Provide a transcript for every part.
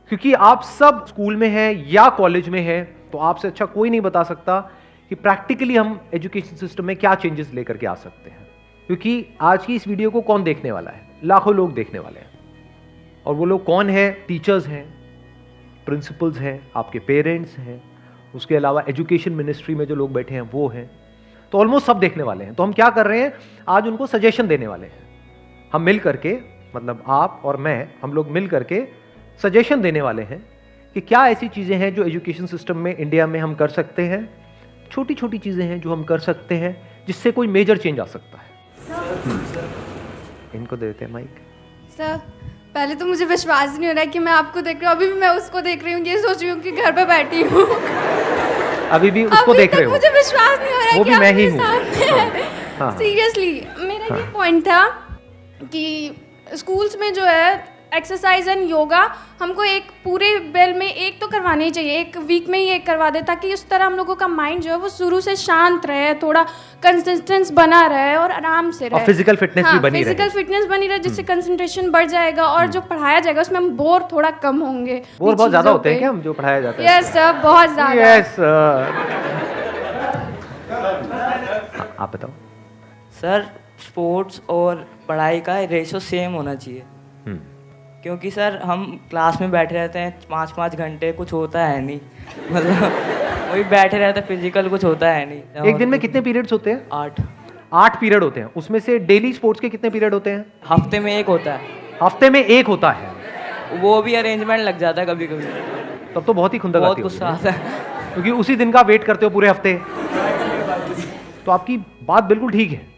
क्योंकि आप सब स्कूल में हैं या कॉलेज में हैं, तो आपसे अच्छा कोई नहीं बता सकता कि प्रैक्टिकली हम एजुकेशन सिस्टम में क्या चेंजेस लेकर के आ सकते हैं। क्योंकि आज की इस वीडियो को कौन देखने वाला है? लाखों लोग देखने वाले हैं। और वो लोग कौन है? टीचर्स हैं, प्रिंसिपल्स हैं, आपके पेरेंट्स हैं, उसके अलावा एजुकेशन मिनिस्ट्री में जो लोग बैठे हैं वो हैं। तो ऑलमोस्ट सब देखने वाले हैं। तो हम क्या कर रहे हैं, आज उनको सजेशन देने वाले हैं। हम मिल करके, मतलब आप और मैं, हम लोग मिल करके सजेशन देने वाले हैं कि क्या ऐसी चीज़ें हैं जो एजुकेशन सिस्टम में इंडिया में हम कर सकते हैं, छोटी छोटी चीज़ें हैं जो हम कर सकते हैं जिससे कोई मेजर चेंज आ सकता है। इनको देते हैं माइक। सर, पहले तो मुझे विश्वास नहीं हो रहा है कि मैं आपको देख रही हूँ। अभी भी मैं उसको देख रही हूँ, ये सोच रही हूँ कि घर पे बैठी हूँ। अभी भी उसको देख रहे हो? मुझे विश्वास नहीं हो रहा है वो कि भी मैं ही आप मेरे सामने हैं। हाँ। सीरियसली मेरा ये पॉइंट था कि स्कूल्स में जो है एक्सरसाइज एंड योगा हमको एक पूरे बेल में एक तो करवाना ही चाहिए, एक वीक में ही एक करवा दे, ताकि उस तरह हम लोगों का माइंड जो है वो शुरू से शांत रहे, थोड़ा कंसिस्टेंस बना रहे और आराम से रहे। और फिजिकल फिटनेस भी बनी रहे। फिजिकल फिटनेस बनी रहे, जिससे कंसंट्रेशन बढ़ जाएगा और जो पढ़ाया जाएगा उसमें हम बोर थोड़ा कम होंगे। बोर बहुत ज्यादा होते हैं क्या हम जो पढ़ाया जाता है? यस सर, बहुत ज्यादा। यस आप बताओ। सर, स्पोर्ट्स और पढ़ाई का रेशो सेम होना चाहिए। क्योंकि सर हम क्लास में बैठे रहते हैं 5-5 घंटे, कुछ होता है नहीं। मतलब वही बैठे रहते हैं, फिजिकल कुछ होता है नहीं। एक दिन में कितने पीरियड्स होते हैं? 8 पीरियड होते हैं। उसमें से डेली स्पोर्ट्स के कितने पीरियड होते हैं? हफ्ते में एक होता है। हफ्ते में एक होता है? वो भी अरेंजमेंट लग जाता है कभी कभी। तब तो बहुत ही खुंदक बहुत आती गुस्सा होगी, आता है। क्योंकि उसी दिन का वेट करते हो पूरे हफ्ते। तो आपकी बात बिल्कुल ठीक है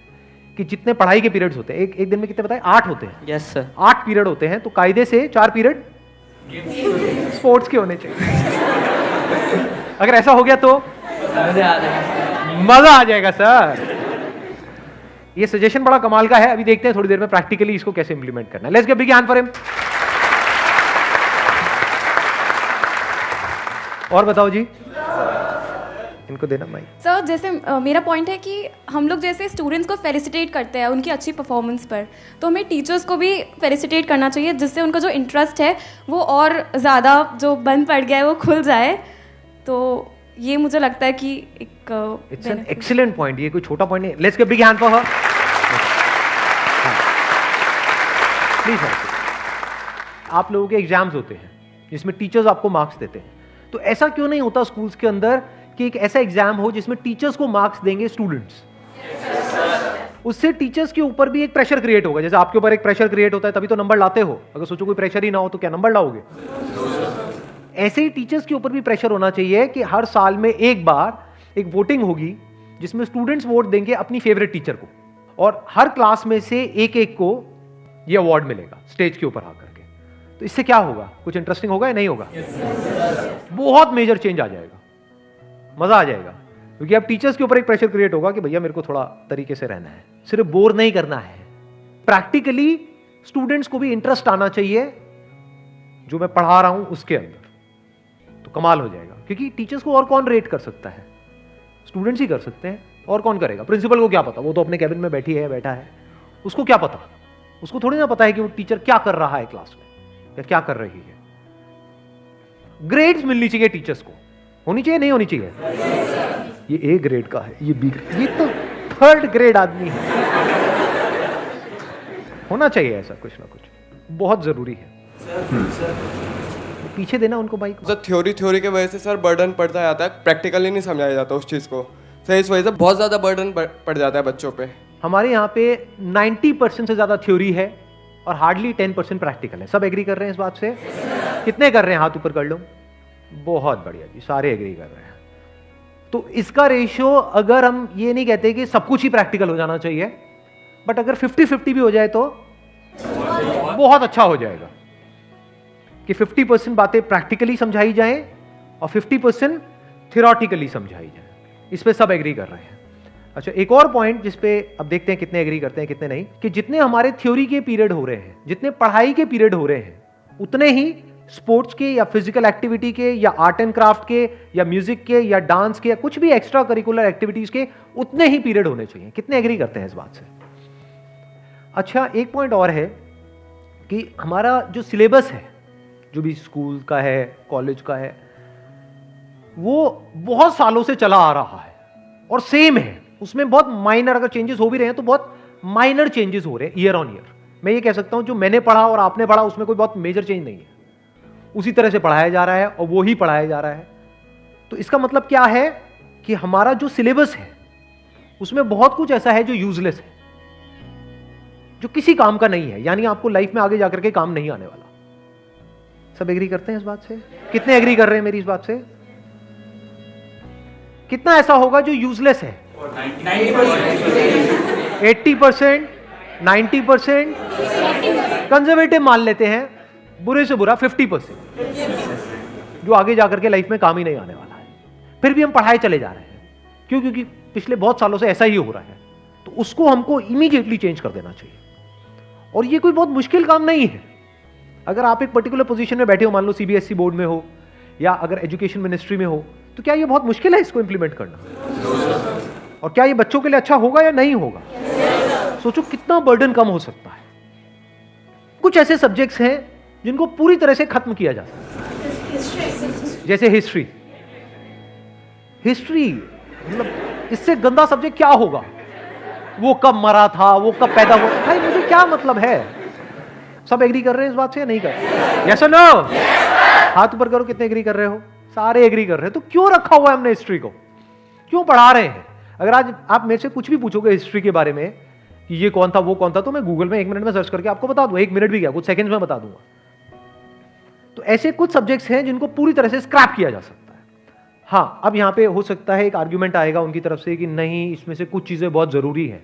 कि जितने पढ़ाई के पीरियड्स होते हैं, एक दिन में कितने बताए? 8 होते हैं। Yes sir. 8 पीरियड होते हैं, तो कायदे से 4 पीरियड स्पोर्ट्स के होने चाहिए। अगर ऐसा हो गया तो मजा आ जाएगा सर। ये सजेशन बड़ा कमाल का है। अभी देखते हैं थोड़ी देर में प्रैक्टिकली इसको कैसे इंप्लीमेंट करना है। Let's give big hand for him. और बताओ जी, इनको देना माइक। सर, जैसे मेरा पॉइंट है कि हम लोग जैसे स्टूडेंट्स को फेलिसिटेट करते हैं उनकी अच्छी परफॉर्मेंस पर, तो हमें टीचर्स को भी फेलिसिटेट करना चाहिए, जिससे उनका जो इंटरेस्ट है वो और ज़्यादा जो बंद पड़ गया है वो खुल जाए। तो ये मुझे लगता है कि एक इट्स एन एक्सीलेंट पॉइंट। ये कोई छोटा पॉइंट नहीं। Let's give big hand for her. Please. आप लोगों के एग्जाम्स होते हैं जिसमें टीचर्स आपको मार्क्स देते हैं, तो ऐसा क्यों नहीं होता स्कूल्स के अंदर कि एक ऐसा एग्जाम हो जिसमें टीचर्स को मार्क्स देंगे स्टूडेंट्स? उससे टीचर्स के ऊपर भी एक प्रेशर क्रिएट होगा। जैसे आपके ऊपर एक प्रेशर क्रिएट होता है तभी तो नंबर लाते हो। अगर सोचो कोई प्रेशर ही ना हो तो क्या नंबर लाओगे? ऐसे ही टीचर्स के ऊपर भी प्रेशर होना चाहिए कि हर साल में एक बार एक वोटिंग होगी जिसमें स्टूडेंट्स वोट देंगे अपनी फेवरेट टीचर को, और हर क्लास में से एक एक को ये अवार्ड मिलेगा स्टेज के ऊपर आकर के। तो इससे क्या होगा? कुछ इंटरेस्टिंग होगा या नहीं होगा? बहुत मेजर चेंज आ जाएगा, मजा आ जाएगा। क्योंकि अब टीचर्स के ऊपर एक प्रेशर क्रिएट होगा कि भैया मेरे को थोड़ा तरीके से रहना है, सिर्फ बोर नहीं करना है। प्रैक्टिकली स्टूडेंट्स को भी इंटरेस्ट आना चाहिए जो मैं पढ़ा रहा हूं उसके अंदर, तो कमाल हो जाएगा। क्योंकि टीचर्स को और कौन रेट कर सकता है? स्टूडेंट्स ही कर सकते हैं, और कौन करेगा? प्रिंसिपल को क्या पता? वो तो अपने कैबिन में बैठा है, उसको क्या पता? उसको थोड़ी ना पता है कि वो टीचर क्या कर रहा है क्लास में या क्या कर रही है। ग्रेड्स मिलनी चाहिए टीचर्स को। होनी चाहिए नहीं होनी चाहिए? ये ए ग्रेड का है, ये बी ग्रेड, ये तो 3rd ग्रेड आदमी है। होना चाहिए ऐसा कुछ ना कुछ, बहुत जरूरी है। पीछे देना उनको बाइक। सर, थ्योरी के वजह से सर बर्डन पड़ता जाता है, प्रैक्टिकली नहीं समझाया जाता उस चीज़ को। सर इस वजह से बहुत ज़्यादा बर्डन पड़ जाता है बच्चों पे। हमारे यहाँ पे 90% से ज़्यादा थ्योरी है और हार्डली 10% प्रैक्टिकल है। सब एग्री कर रहे हैं इस बात से? कितने कर रहे हैं? हाथ ऊपर कर लो। बहुत बढ़िया जी, सारे एग्री कर रहे हैं। तो इसका रेशियो, अगर हम ये नहीं कहते कि सब कुछ ही प्रैक्टिकल हो जाना चाहिए, बट अगर 50-50 भी हो जाए तो बहुत अच्छा हो जाएगा कि 50% बातें प्रैक्टिकली समझाई जाएं और 50% थियोरेटिकली समझाई जाए। इस पे सब एग्री कर रहे हैं। अच्छा, एक और पॉइंट जिस पे अब देखते हैं कितने एग्री करते हैं कितने नहीं, कि जितने हमारे थ्योरी के पीरियड हो रहे हैं, जितने पढ़ाई के पीरियड हो रहे हैं, उतने ही स्पोर्ट्स के या फिजिकल एक्टिविटी के या आर्ट एंड क्राफ्ट के या म्यूजिक के या डांस के या कुछ भी एक्स्ट्रा करिकुलर एक्टिविटीज के उतने ही पीरियड होने चाहिए। कितने एग्री करते हैं इस बात से? अच्छा, एक पॉइंट और है कि हमारा जो सिलेबस है, जो भी स्कूल का है, कॉलेज का है, वो बहुत सालों से चला आ रहा है और सेम है। उसमें बहुत माइनर अगर चेंजेस हो भी रहे हैं तो बहुत माइनर चेंजेस हो रहे हैं ईयर ऑन ईयर। मैं ये कह सकता हूं जो मैंने पढ़ा और आपने पढ़ा उसमें कोई बहुत मेजर चेंज नहीं है, उसी तरह से पढ़ाया जा रहा है और वो ही पढ़ाया जा रहा है। तो इसका मतलब क्या है कि हमारा जो सिलेबस है उसमें बहुत कुछ ऐसा है जो यूजलेस है, जो किसी काम का नहीं है, यानी आपको लाइफ में आगे जाकर के काम नहीं आने वाला। सब एग्री करते हैं इस बात से? कितने एग्री कर रहे हैं मेरी इस बात से? कितना ऐसा होगा जो यूजलेस है? 80%, 90%, कंजर्वेटिव मान लेते हैं, बुरे से बुरा 50%, जो आगे जाकर के लाइफ में काम ही नहीं आने वाला है। फिर भी हम पढ़ाए चले जा रहे हैं। क्यों? क्योंकि पिछले बहुत सालों से ऐसा ही हो रहा है। तो उसको हमको इमीडिएटली चेंज कर देना चाहिए। और ये कोई बहुत मुश्किल काम नहीं है। अगर आप एक पर्टिकुलर पोजीशन में बैठे हो, मान लो सीबीएसई बोर्ड में हो या अगर एजुकेशन मिनिस्ट्री में हो, तो क्या ये बहुत मुश्किल है इसको इंप्लीमेंट करना? और क्या ये बच्चों के लिए अच्छा होगा या नहीं होगा? सोचो कितना बर्डन कम हो सकता है। कुछ ऐसे सब्जेक्ट्स हैं जिनको पूरी तरह से खत्म किया जा सकता है, जैसे हिस्ट्री। हिस्ट्री मतलब इससे गंदा सब्जेक्ट क्या होगा? वो कब मरा था, वो कब पैदा हुआ, भाई मुझे क्या मतलब है? सब एग्री कर रहे हैं इस बात से या नहीं कर रहे? यस और नो? हाथ ऊपर करो, कितने एग्री कर रहे हो? सारे एग्री कर रहे हैं। तो क्यों रखा हुआ है हमने हिस्ट्री को? क्यों पढ़ा रहे हैं? अगर आज आप मेरे से कुछ भी पूछोगे हिस्ट्री के बारे में कि ये कौन था, वो कौन था, तो मैं गूगल में 1 मिनट में सर्च करके आपको बता दूंगा। 1 मिनट भी क्या, कुछ सेकंड्स में बता दूंगा। तो ऐसे कुछ सब्जेक्ट्स हैं जिनको पूरी तरह से स्क्रैप किया जा सकता है। हाँ, अब यहां पे हो सकता है एक आर्ग्यूमेंट आएगा उनकी तरफ से कि नहीं, इसमें से कुछ चीजें बहुत जरूरी है,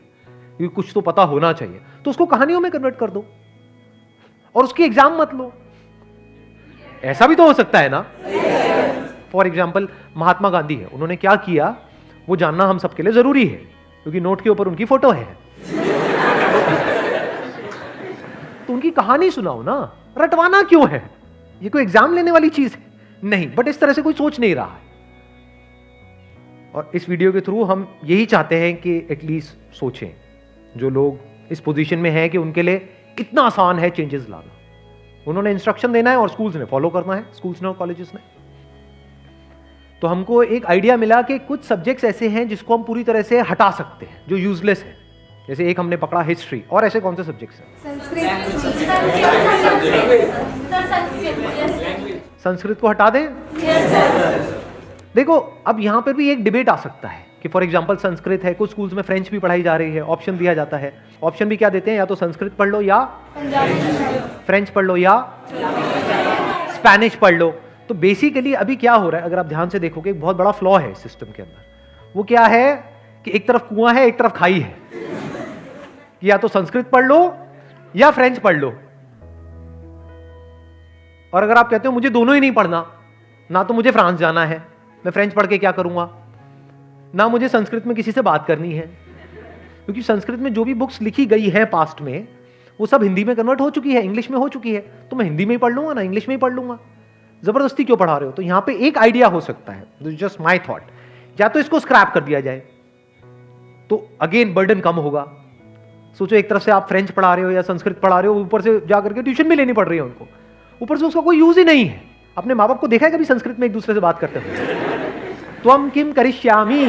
क्योंकि कुछ तो पता होना चाहिए, तो उसको कहानियों में कन्वर्ट कर दो और उसकी एग्जाम मत लो। ऐसा भी तो हो सकता है ना। फॉर एग्जाम्पल महात्मा गांधी है, उन्होंने क्या किया वो जानना हम सबके लिए जरूरी है, क्योंकि नोट के ऊपर उनकी फोटो है। तो उनकी कहानी सुनाओ ना, रटवाना क्यों है? ये कोई एग्जाम लेने वाली चीज है नहीं, बट इस तरह से कोई सोच नहीं रहा है। और इस वीडियो के थ्रू हम यही चाहते हैं कि एटलीस्ट सोचें, जो लोग इस पोजीशन में हैं कि उनके लिए इतना आसान है चेंजेस लाना। उन्होंने इंस्ट्रक्शन देना है और स्कूल्स ने फॉलो करना है, स्कूल्स ने और कॉलेजेस ने। तो हमको एक आइडिया मिला कि कुछ सब्जेक्ट्स ऐसे हैं जिसको हम पूरी तरह से हटा सकते हैं, जो यूजलेस है। जैसे एक हमने पकड़ा हिस्ट्री, और ऐसे कौन से सब्जेक्ट्स हैं? संस्कृत को हटा दें? देखो, अब यहां पर भी एक डिबेट आ सकता है कि फॉर एग्जांपल संस्कृत है, कुछ स्कूल्स में फ्रेंच भी पढ़ाई जा रही है, ऑप्शन दिया जाता है। ऑप्शन भी क्या देते हैं? या तो संस्कृत पढ़ लो, या फ्रेंच पढ़ लो, या स्पेनिश पढ़ लो। तो बेसिकली अभी क्या हो रहा है, अगर आप ध्यान से देखोगे, एक बहुत बड़ा फ्लॉ है सिस्टम के अंदर। वो क्या है कि एक तरफ कुआं है, एक तरफ खाई है, कि या तो संस्कृत पढ़ लो या फ्रेंच पढ़ लो। और अगर आप कहते हो मुझे दोनों ही नहीं पढ़ना, ना तो मुझे फ्रांस जाना है, मैं फ्रेंच पढ़ के क्या करूंगा, ना मुझे संस्कृत में किसी से बात करनी है, क्योंकि संस्कृत में जो भी बुक्स लिखी गई है पास्ट में, वो सब हिंदी में कन्वर्ट हो चुकी है, इंग्लिश में हो चुकी है, तो मैं हिंदी में ही पढ़ लूंगा ना इंग्लिश में ही पढ़ लूंगा। जबरदस्ती क्यों पढ़ा रहे हो? तो यहां पे एक आइडिया हो सकता है, जस्ट माय थॉट, या तो इसको स्क्रैप कर दिया जाए तो अगेन बर्डन कम होगा। सोचो, एक तरफ से आप फ्रेंच पढ़ा रहे हो या संस्कृत पढ़ा रहे हो, ऊपर से जाकर के ट्यूशन भी लेनी पड़ रही है उनको, ऊपर से उसका कोई यूज ही नहीं है। अपने माँ बाप को देखा है कभी संस्कृत में एक दूसरे से बात करते हुए? त्वम किम करिष्यामि,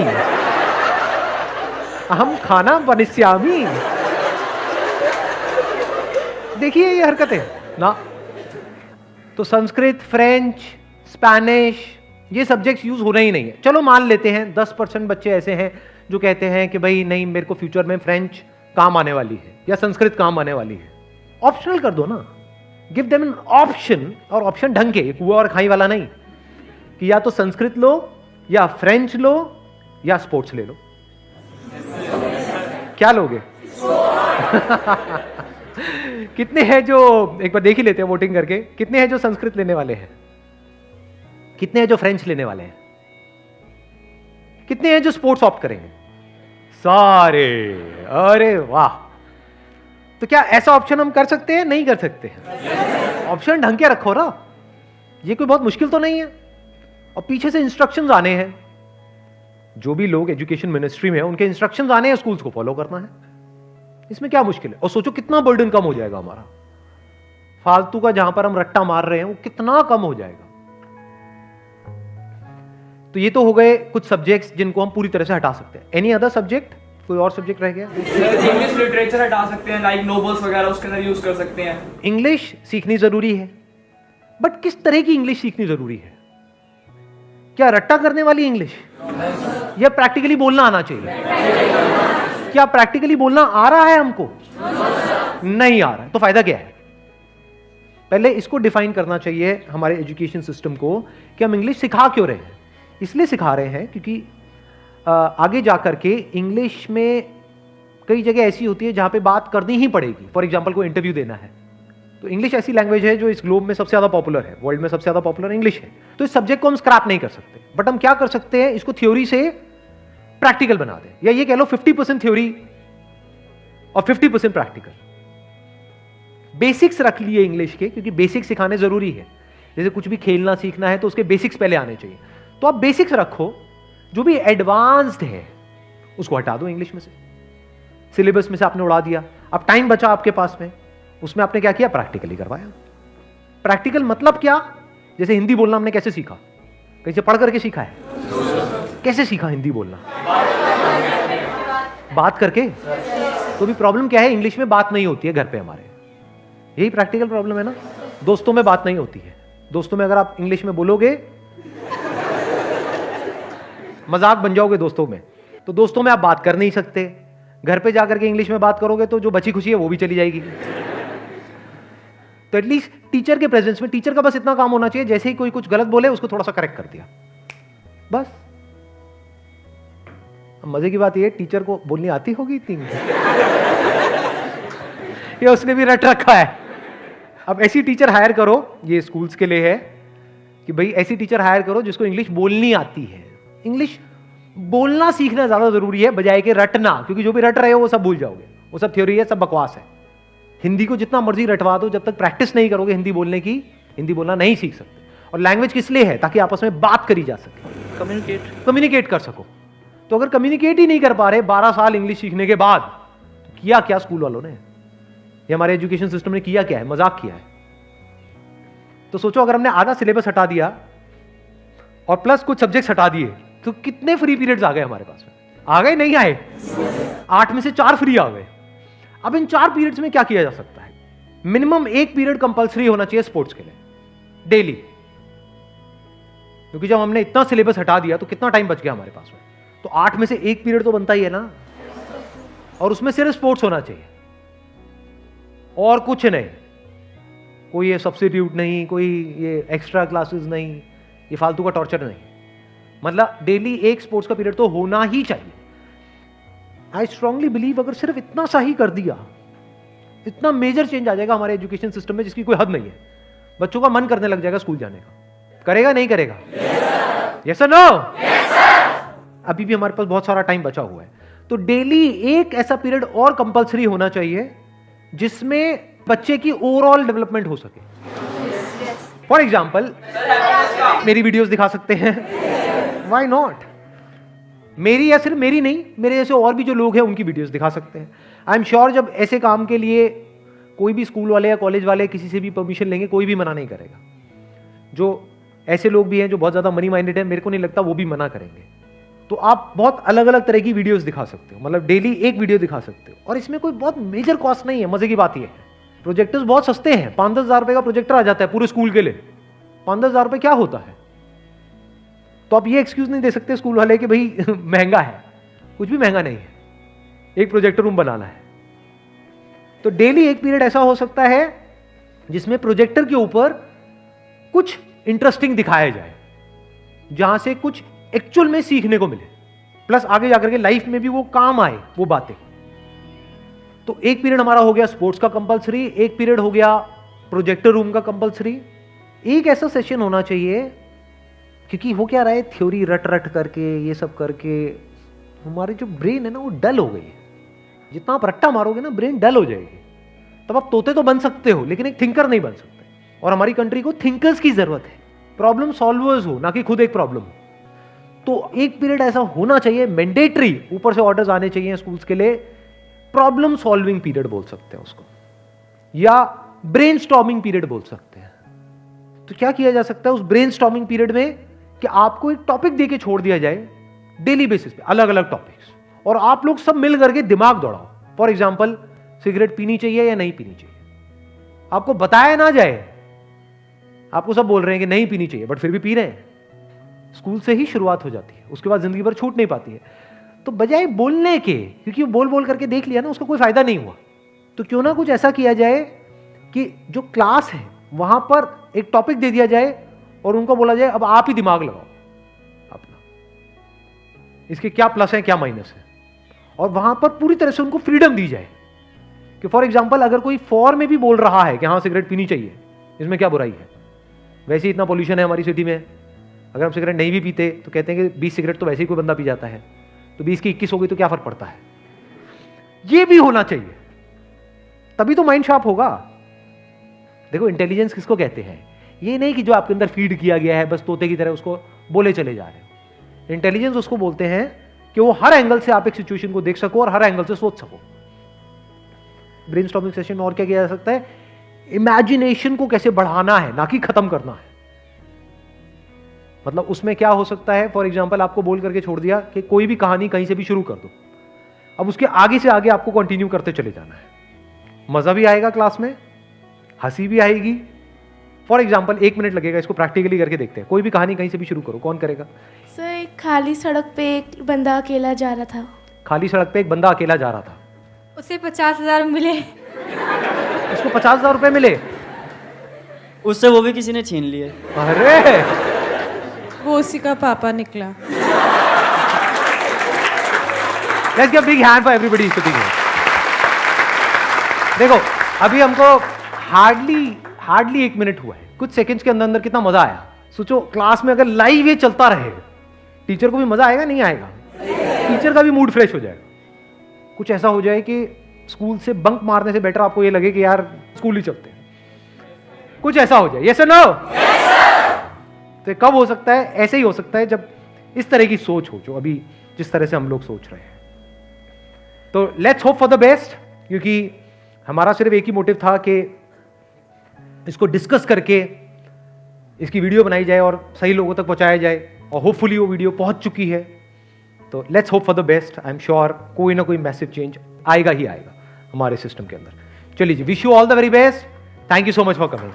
अहम खाना बनिष्यामि। देखिए ये हरकतें ना। तो संस्कृत, फ्रेंच, स्पेनिश, ये सब्जेक्ट्स यूज होना ही नहीं है। चलो मान लेते हैं 10% बच्चे ऐसे हैं जो कहते हैं कि भाई नहीं, मेरे को फ्यूचर में फ्रेंच काम आने वाली है या संस्कृत काम आने वाली है। ऑप्शनल कर दो ना, गिव देम एन ऑप्शन, और ऑप्शन ढंग के, कुआं और खाई वाला नहीं कि या तो संस्कृत लो या फ्रेंच लो या स्पोर्ट्स ले लो। क्या लोगे? कितने हैं जो, एक बार देख ही लेते हैं वोटिंग करके, कितने हैं जो संस्कृत लेने वाले हैं, कितने हैं जो फ्रेंच लेने वाले हैं, कितने हैं जो स्पोर्ट्स ऑप्ट करेंगे? सारे। अरे वाह! तो क्या ऐसा ऑप्शन हम कर सकते हैं? नहीं कर सकते हैं। ऑप्शन ढंग के रखो ना, ये कोई बहुत मुश्किल तो नहीं है। और पीछे से इंस्ट्रक्शंस आने हैं, जो भी लोग एजुकेशन मिनिस्ट्री में है उनके इंस्ट्रक्शंस आने हैं, स्कूल्स को फॉलो करना है। इसमें क्या मुश्किल है? और सोचो कितना बर्डन कम हो जाएगा हमारा। फालतू का जहां पर हम रट्टा मार रहे हैं वो कितना कम हो जाएगा। तो ये तो हो गए कुछ सब्जेक्ट्स जिनको हम पूरी तरह से हटा सकते हैं। एनी अदर सब्जेक्ट, कोई और सब्जेक्ट रह गया? इंग्लिश लिटरेचर हटा सकते हैं, लाइक नोवेल्स वगैरह उसके अंदर यूज कर सकते हैं। इंग्लिश सीखनी जरूरी है, बट किस तरह की इंग्लिश सीखनी जरूरी है? क्या रट्टा करने वाली इंग्लिश, या प्रैक्टिकली बोलना आना चाहिए? क्या प्रैक्टिकली बोलना आ रहा है हमको? नहीं आ रहा है, तो फायदा क्या है? पहले इसको डिफाइन करना चाहिए हमारे एजुकेशन सिस्टम को कि हम इंग्लिश सिखा क्यों रहे हैं। इसलिए सिखा रहे हैं क्योंकि आगे जाकर के इंग्लिश में कई जगह ऐसी होती है जहां पे बात करनी ही पड़ेगी। फॉर एग्जांपल कोई इंटरव्यू देना है, तो इंग्लिश ऐसी लैंग्वेज है जो इस ग्लोब में सबसे ज्यादा पॉपुलर है, वर्ल्ड में सबसे ज्यादा पॉपुलर इंग्लिश है। तो इस सब्जेक्ट को हम स्क्रैप नहीं कर सकते, बट हम क्या कर सकते हैं, इसको थ्योरी से प्रैक्टिकल बना दें, या ये कह लो 50% थ्योरी और 50% प्रैक्टिकल। बेसिक्स रख लिए इंग्लिश के, क्योंकि बेसिक्स सिखाने जरूरी है। जैसे कुछ भी खेलना सीखना है तो उसके बेसिक्स पहले आने चाहिए, तो आप बेसिक्स रखो। जो भी एडवांस्ड है उसको हटा दो इंग्लिश में से, सिलेबस में से आपने उड़ा दिया। अब टाइम बचा आपके पास में, उसमें आपने क्या किया, प्रैक्टिकली करवाया। प्रैक्टिकल मतलब क्या? जैसे हिंदी बोलना हमने कैसे सीखा? कहीं से पढ़ करके सीखा है? कैसे सीखा हिंदी बोलना? बात करके। तो भी प्रॉब्लम क्या है, इंग्लिश में बात नहीं होती है घर पे हमारे, यही प्रैक्टिकल प्रॉब्लम है ना। दोस्तों में बात नहीं होती है। दोस्तों में अगर आप इंग्लिश में बोलोगे मजाक बन जाओगे दोस्तों में, तो दोस्तों में आप बात कर नहीं सकते। घर पे जाकर के इंग्लिश में बात करोगे तो जो बची खुशी है वो भी चली जाएगी। तो एटलीस्ट टीचर के प्रेजेंस में, टीचर का बस इतना काम होना चाहिए, जैसे ही कोई कुछ गलत बोले उसको थोड़ा सा करेक्ट कर दिया, बस। मजे की बात ये, टीचर को बोलनी आती होगी इतनी ये उसने भी रट रखा है। अब ऐसी टीचर हायर करो, ये स्कूल्स के लिए है कि भाई ऐसी टीचर हायर करो जिसको इंग्लिश बोलनी आती है। इंग्लिश बोलना सीखना ज्यादा जरूरी है बजाय के रटना, क्योंकि जो भी रट रहे हो वो सब भूल जाओगे, वो सब थ्योरी है, सब बकवास है। हिंदी को जितना मर्जी रटवा दो, जब तक प्रैक्टिस नहीं करोगे हिंदी बोलने की, हिंदी बोलना नहीं सीख सकते। और लैंग्वेज किस लिए है? ताकि आपस में बात करी जा सके, कम्युनिकेट कर सको। तो अगर कम्युनिकेट ही नहीं कर पा रहे 12 साल इंग्लिश सीखने के बाद, तो किया क्या स्कूल वालों ने, ये हमारे एजुकेशन सिस्टम ने किया क्या है? मजाक किया है। तो सोचो अगर हमने आधा सिलेबस हटा दिया और प्लस कुछ सब्जेक्ट्स हटा दिए, तो कितने फ्री पीरियड्स आ गए हमारे पास में? आ गए, नहीं आए? 8 में से 4 फ्री आ गए। अब इन 4 पीरियड्स में क्या किया जा सकता है? मिनिमम 1 पीरियड कंपलसरी होना चाहिए स्पोर्ट्स के लिए डेली, क्योंकि जब हमने इतना सिलेबस हटा दिया तो कितना टाइम बच गया हमारे पास में? तो 8 में से 1 पीरियड तो बनता ही है ना, और उसमें सिर्फ स्पोर्ट्स होना चाहिए और कुछ नहीं। कोई ये सब्स्टिट्यूट नहीं, कोई ये एक्स्ट्रा क्लासेस नहीं, ये फालतू का टॉर्चर नहीं। मतलब डेली 1 स्पोर्ट्स का पीरियड तो होना ही चाहिए। आई स्ट्रांगली बिलीव अगर सिर्फ इतना सा ही कर दिया, इतना मेजर चेंज आ जाएगा हमारे एजुकेशन सिस्टम में जिसकी कोई हद नहीं है। बच्चों का मन करने लग जाएगा स्कूल जाने का। करेगा नहीं करेगा? यस और नो? अभी भी हमारे पास बहुत सारा टाइम बचा हुआ है, तो डेली 1 ऐसा पीरियड और कंपलसरी होना चाहिए जिसमें बच्चे की ओवरऑल डेवलपमेंट हो सके। फॉर एग्जाम्पल मेरी वीडियोस दिखा सकते हैं, व्हाई नॉट? मेरी या सिर्फ मेरी नहीं, मेरे जैसे और भी जो लोग हैं उनकी वीडियोस दिखा सकते हैं। आई एम श्योर जब ऐसे काम के लिए कोई भी स्कूल वाले या कॉलेज वाले किसी से भी परमिशन लेंगे, कोई भी मना नहीं करेगा। जो ऐसे लोग भी हैं जो बहुत ज्यादा मनी माइंडेड है, मेरे को नहीं लगता वो भी मना करेंगे। तो आप बहुत अलग अलग तरह की वीडियोस दिखा सकते हो, मतलब डेली 1 वीडियो दिखा सकते हो, और इसमें कोई बहुत मेजर कॉस्ट नहीं है। मजे की बात यह है, प्रोजेक्टर्स बहुत सस्ते हैं, 5-10 हज़ार रुपए का प्रोजेक्टर आ जाता है पूरे स्कूल के लिए। 5-10 हज़ार रुपए क्या होता है? तो आप ये एक्सक्यूज नहीं दे सकते स्कूल वाले कि भाई महंगा है। कुछ भी महंगा नहीं है, एक प्रोजेक्टर रूम बनाना है। तो डेली 1 पीरियड ऐसा हो सकता है जिसमें प्रोजेक्टर के ऊपर कुछ इंटरेस्टिंग दिखाया जाए, जहां से कुछ एक्चुअल में सीखने को मिले, प्लस आगे जाकर के लाइफ में भी वो काम आए वो बातें। तो 1 पीरियड हमारा हो गया स्पोर्ट्स का कंपलसरी, 1 पीरियड हो गया प्रोजेक्टर रूम का कंपलसरी। एक ऐसा सेशन होना चाहिए, क्योंकि हो क्या रहा है, थ्योरी रट रट करके ये सब करके हमारी जो ब्रेन है ना वो डल हो गई है। जितना आप रट्टा मारोगे ना ब्रेन डल हो जाएगी। तब आप तोते तो बन सकते हो लेकिन एक थिंकर नहीं बन सकते, और हमारी कंट्री को थिंकर्स की जरूरत है, प्रॉब्लम सॉल्वर्स हो, ना कि खुद एक प्रॉब्लम हो। तो 1 पीरियड ऐसा होना चाहिए मैंडेटरी, ऊपर से ऑर्डर्स आने चाहिए स्कूल्स के लिए, प्रॉब्लम सॉल्विंग पीरियड बोल सकते हैं उसको, या ब्रेनस्टॉर्मिंग पीरियड बोल सकते हैं। तो क्या किया जा सकता है उस ब्रेनस्टॉर्मिंग पीरियड में कि आपको एक टॉपिक देके छोड़ दिया जाए डेली बेसिस पे, अलग अलग टॉपिक्स, और आप लोग सब मिल करके दिमाग दौड़ाओ। फॉर एग्जाम्पल, सिगरेट पीनी चाहिए या नहीं पीनी चाहिए, आपको बताया ना जाए, आपको सब बोल रहे हैं कि नहीं पीनी चाहिए बट फिर भी पी रहे हैं। स्कूल से ही शुरुआत हो जाती है, उसके बाद जिंदगी भर छूट नहीं पाती है। तो बजाय बोलने के, क्योंकि वो बोल बोल करके देख लिया ना, उसका कोई फायदा नहीं हुआ, तो क्यों ना कुछ ऐसा किया जाए कि जो क्लास है वहां पर एक टॉपिक दे दिया जाए और उनको बोला जाए अब आप ही दिमाग लगाओ अपना, इसके क्या प्लस है क्या माइनस है, और वहां पर पूरी तरह से उनको फ्रीडम दी जाए कि फॉर एग्जाम्पल अगर कोई फॉर में भी बोल रहा है कि हाँ सिगरेट पीनी चाहिए, इसमें क्या बुराई है, वैसे ही इतना पोल्यूशन है हमारी सिटी में, अगर हम सिगरेट नहीं भी पीते तो कहते हैं कि 20 सिगरेट तो वैसे ही कोई बंदा पी जाता है, तो 20 की 21 हो गई तो क्या फर्क पड़ता है। ये भी होना चाहिए, तभी तो माइंड शार्प होगा। देखो इंटेलिजेंस किसको कहते हैं, ये नहीं कि जो आपके अंदर फीड किया गया है बस तोते की तरह उसको बोले चले जा रहे हो। इंटेलिजेंस उसको बोलते हैं कि वो हर एंगल से आप एक सिचुएशन को देख सको और हर एंगल से सोच सको। ब्रेनस्टॉर्मिंग सेशन में और क्या किया जा सकता है, इमेजिनेशन को कैसे बढ़ाना है ना कि खत्म करना है। मतलब उसमें क्या हो सकता है, फॉर एग्जाम्पल आपको बोल करके छोड़ दिया कि कोई भी कहानी कहीं से भी शुरू कर दो, अब उसके आगे से आगे आपको कंटिन्यू करते चले जाना है। मजा भी आएगा क्लास में, हंसी भी आएगी। फॉर एग्जाम्पल 1 मिनट लगेगा, इसको प्रैक्टिकली करके देखते हैं। कोई भी कहानी कहीं से भी शुरू करो, कौन करेगा? सर, एक खाली सड़क पे एक बंदा अकेला जा रहा था। खाली सड़क पे एक बंदा अकेला जा रहा था, उसे 50,000 मिले। उसको 50,000 रुपए मिले, उससे वो भी किसी ने छीन लिए। अरे वो उसी का पापा निकला। Let's give a big hand for everybody sitting here. देखो अभी हमको हार्डली 1 मिनट हुआ है, कुछ सेकंड्स के अंदर अंदर कितना मजा आया। सोचो क्लास में अगर लाइव ये चलता रहे, टीचर को भी मजा आएगा नहीं आएगा? टीचर का भी मूड फ्रेश हो जाएगा। कुछ ऐसा हो जाए कि स्कूल से बंक मारने से बेटर आपको ये लगे कि यार स्कूल ही चलते हैं, कुछ ऐसा हो जाए। यस और नो? तो कब हो सकता है? ऐसे ही हो सकता है जब इस तरह की सोच हो, जो अभी जिस तरह से हम लोग सोच रहे हैं। तो let's hope for the best, क्योंकि हमारा सिर्फ एक ही मोटिव था कि इसको डिस्कस करके इसकी वीडियो बनाई जाए और सही लोगों तक पहुंचाया जाए, और होपफुली वो वीडियो पहुंच चुकी है। तो let's hope for the best. I am sure कोई ना कोई मैसिव चेंज आएगा ही आएगा हमारे सिस्टम के अंदर। चलिए जी, wish you all the very best. Thank you so much for coming.